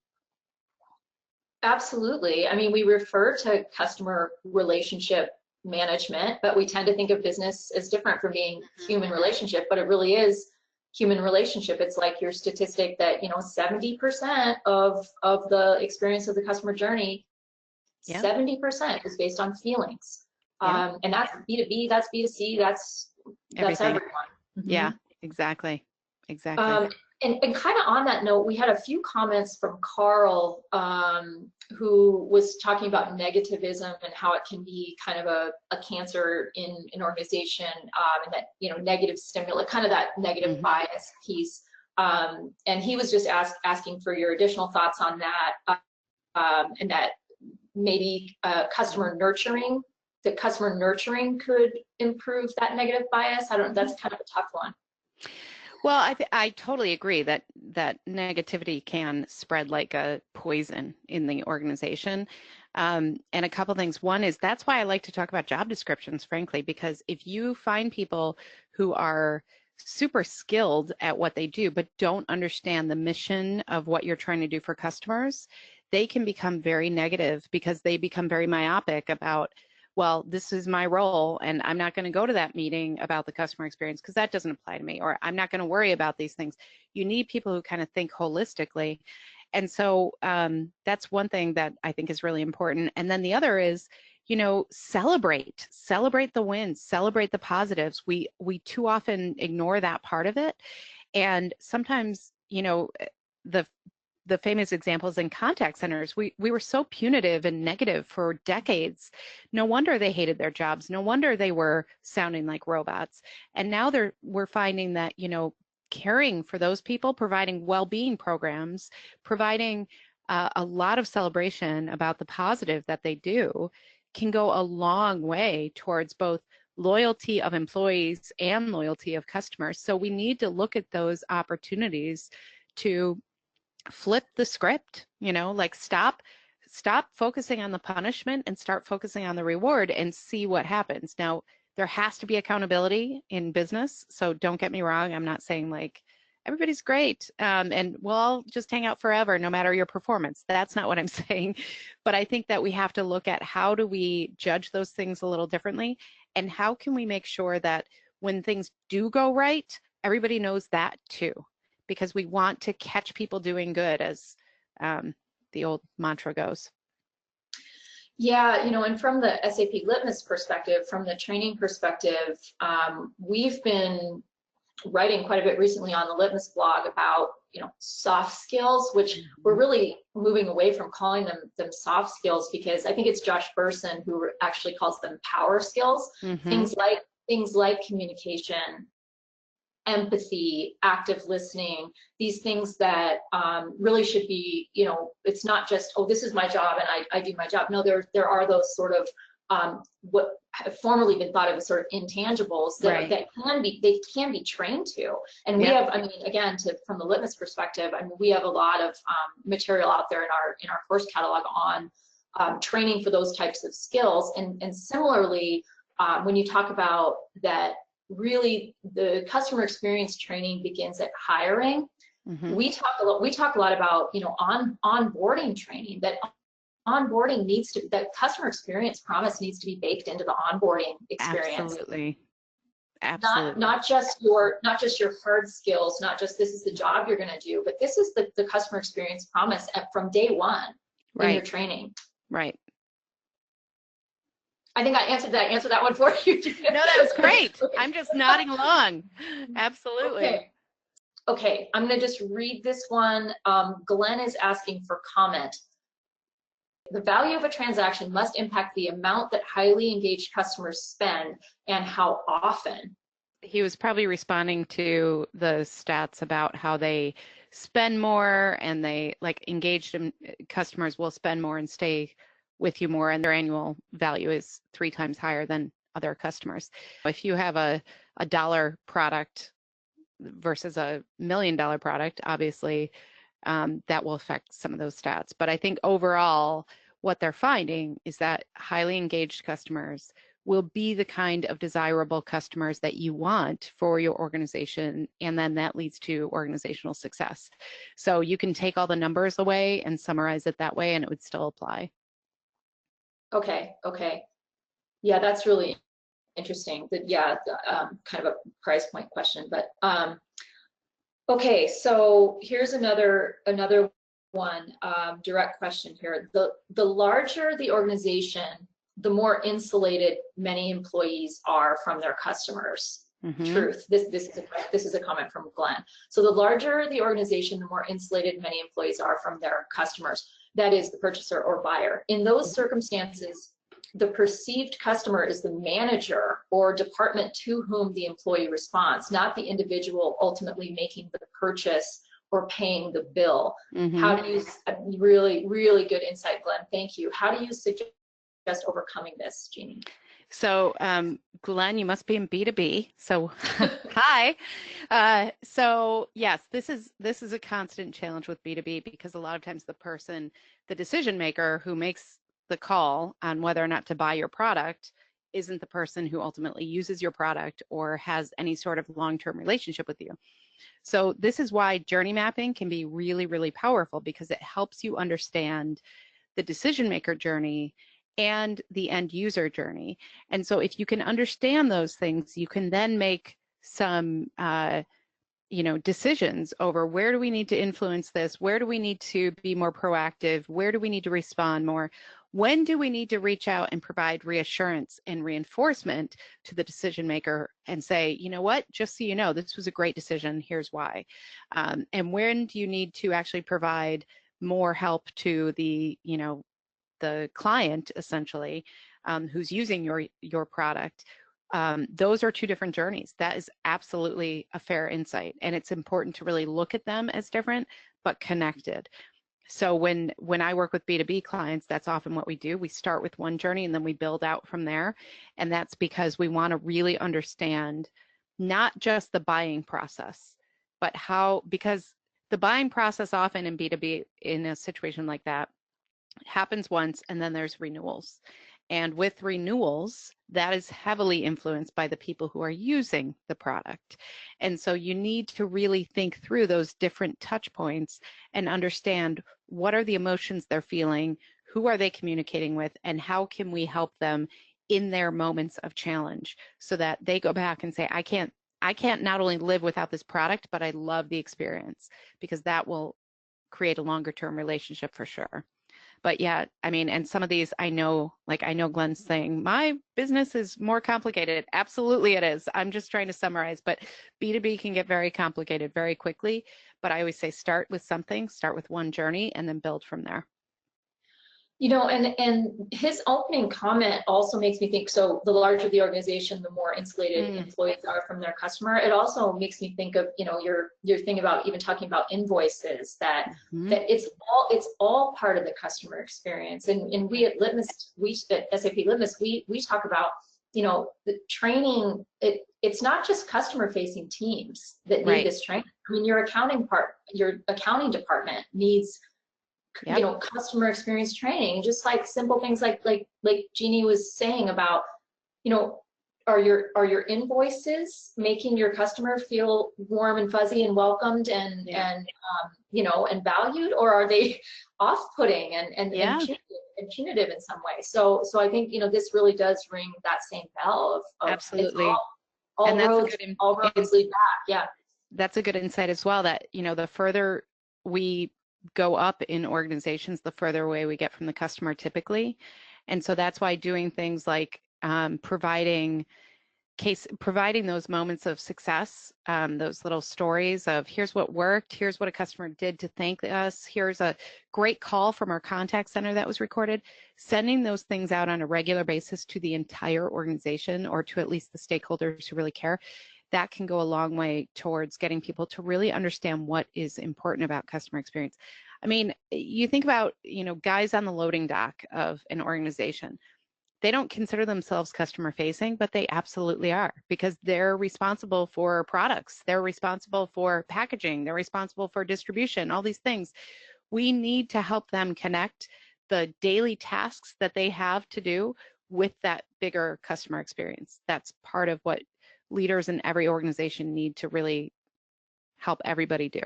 Absolutely. I mean, we refer to customer relationship management, but we tend to think of business as different from being human relationship, but it really is human relationship. It's like your statistic that, 70% of the experience of the customer journey, 70% is based on feelings. And that's B2B, that's B2C, that's everyone. Yeah, exactly. And kind of on that note, we had a few comments from Carl, who was talking about negativism and how it can be kind of a cancer in an organization, and that, negative stimuli, kind of that negative bias piece. And he was just asking for your additional thoughts on that, and that maybe customer nurturing could improve that negative bias. I don't know, that's kind of a tough one. Well, I totally agree that negativity can spread like a poison in the organization. And a couple things. One is, that's why I like to talk about job descriptions, frankly, because if you find people who are super skilled at what they do, but don't understand the mission of what you're trying to do for customers, they can become very negative because they become very myopic about, well, this is my role and I'm not going to go to that meeting about the customer experience because that doesn't apply to me, or I'm not going to worry about these things. You need people who kind of think holistically. And so that's one thing that I think is really important. And then the other is, celebrate the wins, celebrate the positives. We too often ignore that part of it. And sometimes, the famous examples in contact centers, we were so punitive and negative for decades. No wonder they hated their jobs. No wonder they were sounding like robots. And now we're finding that, caring for those people, providing well-being programs, providing a lot of celebration about the positive that they do, can go a long way towards both loyalty of employees and loyalty of customers. So we need to look at those opportunities to flip the script, like stop focusing on the punishment and start focusing on the reward and see what happens. Now, there has to be accountability in business. So don't get me wrong. I'm not saying like everybody's great and we'll all just hang out forever no matter your performance. That's not what I'm saying. But I think that we have to look at how do we judge those things a little differently, and how can we make sure that when things do go right, everybody knows that too. Because we want to catch people doing good, as the old mantra goes. Yeah, and from the SAP Litmus perspective, from the training perspective, we've been writing quite a bit recently on the Litmus blog about, soft skills, which we're really moving away from calling them soft skills, because I think it's Josh Bersin who actually calls them power skills. Things like communication, empathy, active listening, these things that really should be, it's not just, oh, this is my job and I do my job. No, there are those sort of what have formerly been thought of as sort of intangibles that, that can be trained to. And we have, I mean, again, from the Litmus perspective, I mean, we have a lot of material out there in our course catalog on training for those types of skills. And similarly, when you talk about that, really the customer experience training begins at hiring. We talk a lot about, onboarding training, that onboarding needs to, that customer experience promise needs to be baked into the onboarding experience. Absolutely. Not just your hard skills, not just this is the job you're going to do, but this is the customer experience promise from day one in your training. Right. I think I answered that one for you. No, that was great. Okay. I'm just nodding along. Absolutely. Okay, I'm going to just read this one. Glenn is asking for comment. the value of a transaction must impact the amount that highly engaged customers spend and how often. He was probably responding to the stats about how they spend more, and they like engaged customers will spend more and stay with you more, and their annual value is 3 times higher than other customers. If you have a dollar product versus a $1 million product, obviously that will affect some of those stats. But I think overall, what they're finding is that highly engaged customers will be the kind of desirable customers that you want for your organization, and then that leads to organizational success. So you can take all the numbers away and summarize it that way, and it would still apply. Okay. Yeah, that's really interesting. Yeah, kind of a price point question, but okay. So here's another one, direct question here. The larger the organization, the more insulated many employees are from their customers. Mm-hmm. Truth. This is a comment from Glenn. So the larger the organization, the more insulated many employees are from their customers. That is the purchaser or buyer. In those circumstances, the perceived customer is the manager or department to whom the employee responds, not the individual ultimately making the purchase or paying the bill. Mm-hmm. How do you, really, really good insight, Glenn. Thank you. How do you suggest overcoming this, Jeannie? So, Glenn, you must be in B2B. So, hi. So, yes, this is a constant challenge with B2B, because a lot of times the decision maker who makes the call on whether or not to buy your product isn't the person who ultimately uses your product or has any sort of long-term relationship with you. So this is why journey mapping can be really, really powerful, because it helps you understand the decision maker journey and the end user journey. And so if you can understand those things, you can then make some decisions over where do we need to influence this, where do we need to be more proactive, where do we need to respond more, when do we need to reach out and provide reassurance and reinforcement to the decision maker and say, you know what, just so you know, this was a great decision, here's why. And when do you need to actually provide more help to the client, essentially, who's using your product. Those are 2 different journeys. That is absolutely a fair insight, and it's important to really look at them as different but connected. So when I work with B2B clients, that's often what we do. We start with one journey and then we build out from there, and that's because we want to really understand not just the buying process, but because the buying process often in B2B, in a situation like that, happens once, and then there's renewals. And with renewals, that is heavily influenced by the people who are using the product. And so you need to really think through those different touch points and understand what are the emotions they're feeling, who are they communicating with, and how can we help them in their moments of challenge so that they go back and say, I can't not only live without this product, but I love the experience, because that will create a longer term relationship for sure. But yeah, I mean, and some of these I know Glenn's saying, my business is more complicated. Absolutely it is. I'm just trying to summarize, but B2B can get very complicated very quickly. But I always say start with something, start with one journey, and then build from there. And his opening comment also makes me think, so the larger the organization, the more insulated employees are from their customer. It also makes me think of, your thing about even talking about invoices, that it's all part of the customer experience. And we at Litmus, at SAP Litmus, we talk about, the training, it's not just customer facing teams that need this training. I mean, your accounting department needs customer experience training, just like simple things like Jeannie was saying about, are your invoices making your customer feel warm and fuzzy and welcomed and valued, or are they off-putting and punitive in some way? So I think this really does ring that same bell of absolutely. All roads lead back. Yeah, that's a good insight as well. That the further we go up in organizations, the further away we get from the customer typically. And so that's why doing things like providing providing those moments of success, those little stories of here's what worked, here's what a customer did to thank us, here's a great call from our contact center that was recorded, sending those things out on a regular basis to the entire organization or to at least the stakeholders who really care, that can go a long way towards getting people to really understand what is important about customer experience. I mean, you think about, guys on the loading dock of an organization. They don't consider themselves customer facing, but they absolutely are, because they're responsible for products, they're responsible for packaging, they're responsible for distribution, all these things. We need to help them connect the daily tasks that they have to do with that bigger customer experience. That's part of what leaders in every organization need to really help everybody do.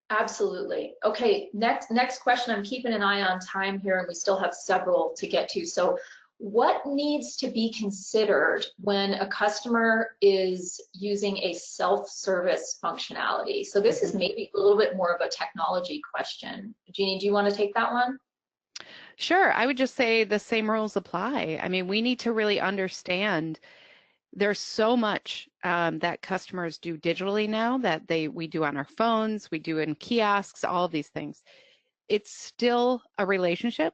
Absolutely. Okay, next question. I'm keeping an eye on time here, and we still have several to get to. So what needs to be considered when a customer is using a self-service functionality? So this is maybe a little bit more of a technology question. Jeannie, do you want to take that one? Sure. I would just say the same rules apply. I mean, we need to really understand there's so much that customers do digitally now that we do on our phones, we do in kiosks, all of these things. It's still a relationship,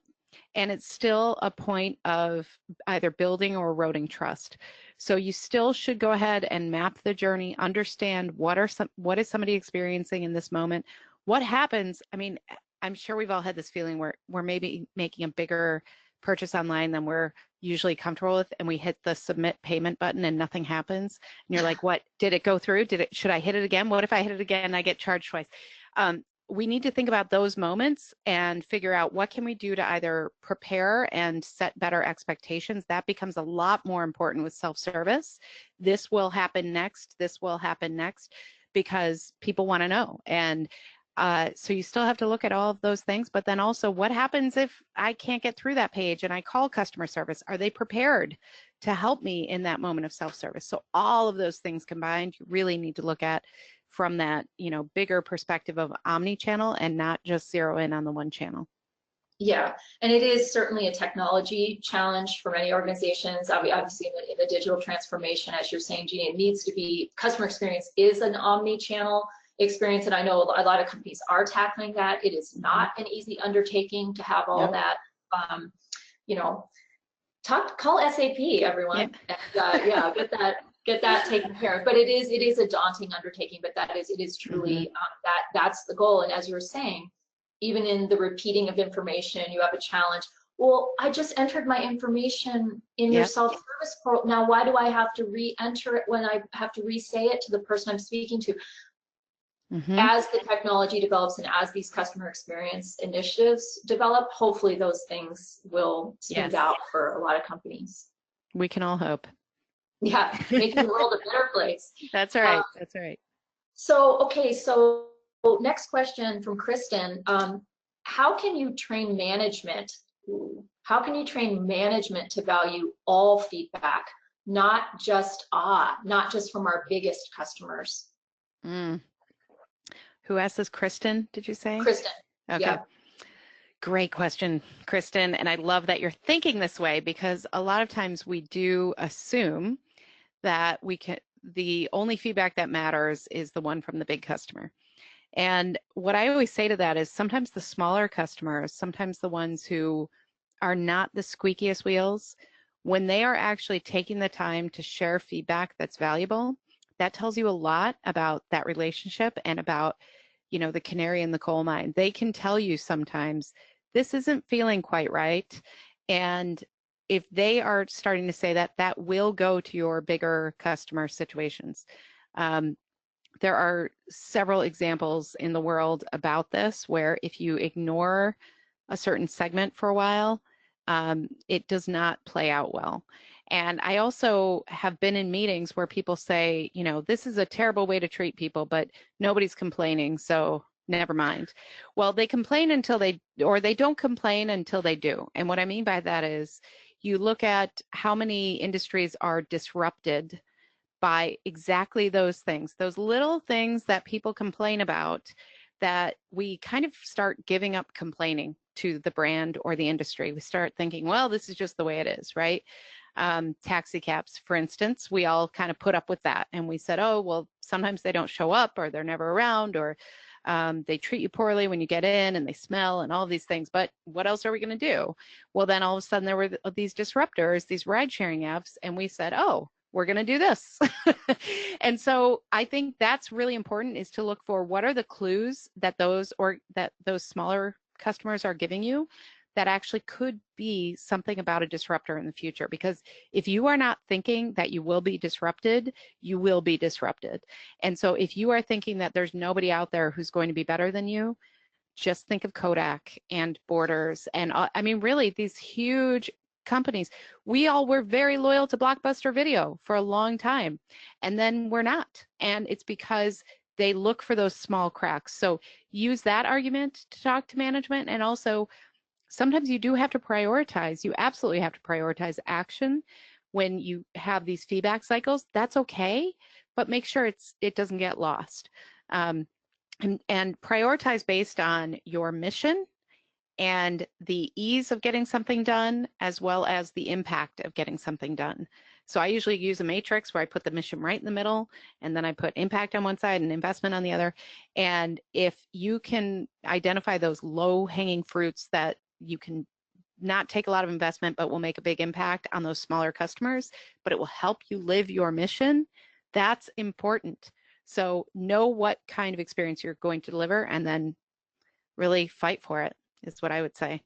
and it's still a point of either building or eroding trust. So you still should go ahead and map the journey, understand what is somebody experiencing in this moment, what happens. I mean, I'm sure we've all had this feeling where we're maybe making a bigger purchase online than we're usually comfortable with, and we hit the submit payment button and nothing happens, and you're like, what, did it go through? Should I hit it again? What if I hit it again and I get charged twice? We need to think about those moments and figure out what can we do to either prepare and set better expectations. That becomes a lot more important with self-service. This will happen next, because people want to know. And so you still have to look at all of those things, but then also what happens if I can't get through that page and I call customer service? Are they prepared to help me in that moment of self-service? So all of those things combined, you really need to look at from that, bigger perspective of omni-channel and not just zero in on the one channel. Yeah, and it is certainly a technology challenge for many organizations. Obviously, in the digital transformation, as you're saying, Jeannie, it needs to be, customer experience is an omni-channel experience, and I know a lot of companies are tackling that. It is not an easy undertaking to have all that, call SAP, everyone, and get that taken care of. But it is a daunting undertaking, but it is truly that's the goal. And as you were saying, even in the repeating of information, you have a challenge. Well, I just entered my information in your self-service portal. Now, why do I have to re-enter it when I have to re-say it to the person I'm speaking to? As the technology develops and as these customer experience initiatives develop, hopefully those things will smooth out for a lot of companies. We can all hope. Yeah, making the world a better place. That's right. That's right. So next question from Kristen. How can you train management? How can you train management to value all feedback, not just from our biggest customers? Who asked this? Kristen, did you say? Kristen. Okay. Yeah. Great question, Kristen. And I love that you're thinking this way, because a lot of times we do assume that the only feedback that matters is the one from the big customer. And what I always say to that is sometimes the smaller customers, sometimes the ones who are not the squeakiest wheels, when they are actually taking the time to share feedback that's valuable, that tells you a lot about that relationship and about, the canary in the coal mine. They can tell you sometimes this isn't feeling quite right. And if they are starting to say that, that will go to your bigger customer situations. There are several examples in the world about this where if you ignore a certain segment for a while, it does not play out well. And I also have been in meetings where people say, this is a terrible way to treat people, but nobody's complaining, so never mind. Well, they complain until they don't complain until they do. And what I mean by that is you look at how many industries are disrupted by exactly those things, those little things that people complain about, that we kind of start giving up complaining to the brand or the industry. We start thinking, well, this is just the way it is, right? taxi cabs, for instance, we all kind of put up with that. And we said, oh, well, sometimes they don't show up, or they're never around, or they treat you poorly when you get in, and they smell, and all these things. But what else are we going to do? Well, then all of a sudden there were these disruptors, these ride sharing apps, and we said, oh, we're going to do this. And so I think that's really important, is to look for what are the clues that those smaller customers are giving you that actually could be something about a disruptor in the future. Because if you are not thinking that you will be disrupted, you will be disrupted. And so if you are thinking that there's nobody out there who's going to be better than you, just think of Kodak and Borders. And I mean, really, these huge companies. We all were very loyal to Blockbuster Video for a long time, and then we're not. And it's because they look for those small cracks. So use that argument to talk to management. And also, sometimes you do have to prioritize. You absolutely have to prioritize action when you have these feedback cycles. That's okay, but make sure it doesn't get lost. And prioritize based on your mission and the ease of getting something done, as well as the impact of getting something done. So I usually use a matrix where I put the mission right in the middle, and then I put impact on one side and investment on the other. And if you can identify those low-hanging fruits that you can not take a lot of investment, but will make a big impact on those smaller customers, but it will help you live your mission, that's important. So know what kind of experience you're going to deliver, and then really fight for it, is what I would say.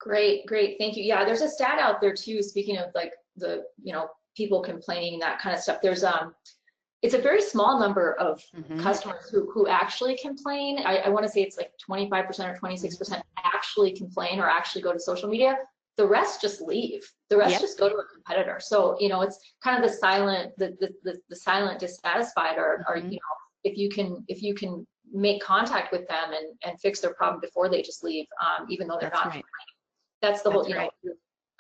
Great, great, thank you. Yeah, there's a stat out there too, speaking of like the, people complaining and that kind of stuff. There's it's a very small number of customers who actually complain. I want to say it's like 25% or 26% actually complain or actually go to social media. The rest just leave. The rest just go to a competitor. So, it's kind of the silent, the silent dissatisfied, or if you can make contact with them and fix their problem before they just leave, even though they're not. Right. That's the whole,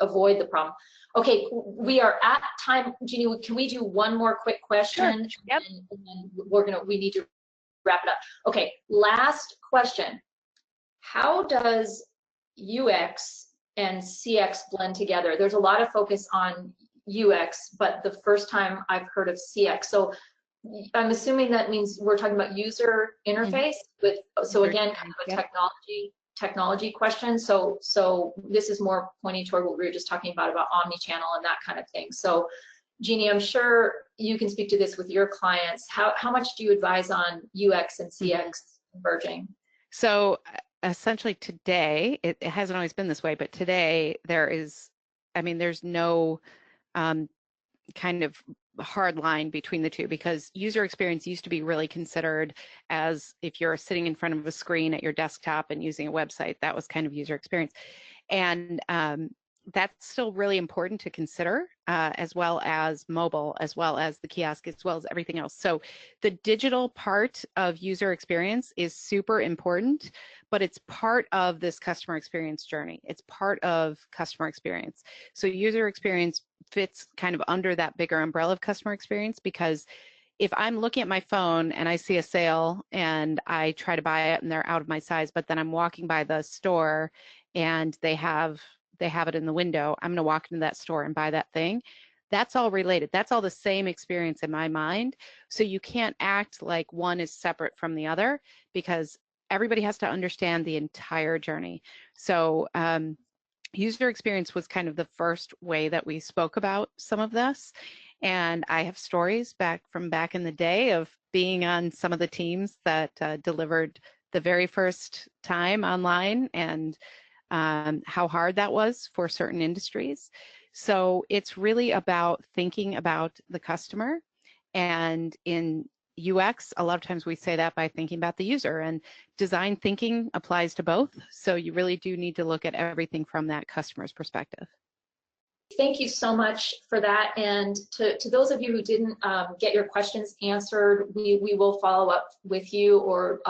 avoid the problem. Okay, we are at time. Jeannie, can we do one more quick question? Sure. Yep. And then we need to wrap it up. Okay, last question. How does UX and CX blend together? There's a lot of focus on UX, but the first time I've heard of CX. So I'm assuming that means we're talking about user interface with, so again, kind of a technology question. So this is more pointing toward what we were just talking about omni-channel and that kind of thing. So Jeannie, I'm sure you can speak to this with your clients. How much do you advise on UX and CX converging? So essentially today, it hasn't always been this way, but today there's no kind of hard line between the two, because user experience used to be really considered as if you're sitting in front of a screen at your desktop and using a website. That was kind of user experience. And that's still really important to consider, as well as mobile, as well as the kiosk, as well as everything else. So the digital part of user experience is super important, but it's part of this customer experience journey. It's part of customer experience. So user experience fits kind of under that bigger umbrella of customer experience, because if I'm looking at my phone and I see a sale and I try to buy it and they're out of my size, but then I'm walking by the store and they have it in the window, I'm going to walk into that store and buy that thing. That's all related. That's all the same experience in my mind. So you can't act like one is separate from the other, because everybody has to understand the entire journey. So user experience was kind of the first way that we spoke about some of this. And I have stories back in the day of being on some of the teams that delivered the very first time online, and how hard that was for certain industries. So it's really about thinking about the customer. And in UX, a lot of times we say that by thinking about the user, and design thinking applies to both. So you really do need to look at everything from that customer's perspective. Thank you so much for that. And to those of you who didn't get your questions answered, we will follow up with you, or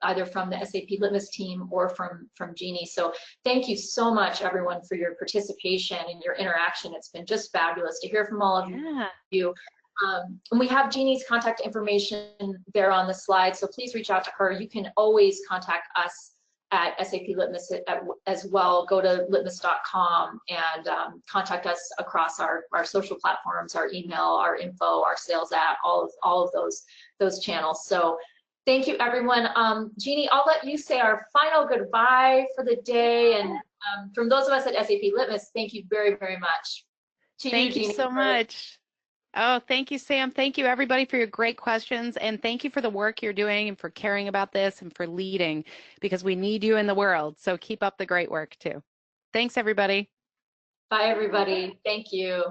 either from the SAP Litmus team or from Jeannie. So thank you so much, everyone, for your participation and your interaction. It's been just fabulous to hear from all of you. And we have Jeannie's contact information there on the slide, so please reach out to her. You can always contact us at SAP Litmus as well. Go to litmus.com and contact us across our social platforms, our email, our info, our sales app, all of those channels. So thank you, everyone. Jeannie, I'll let you say our final goodbye for the day. And from those of us at SAP Litmus, thank you very, very much. To Thank you, you Jeannie, so much. Oh, thank you, Sam. Thank you, everybody, for your great questions. And thank you for the work you're doing and for caring about this and for leading, because we need you in the world. So keep up the great work, too. Thanks, everybody. Bye, everybody. Thank you.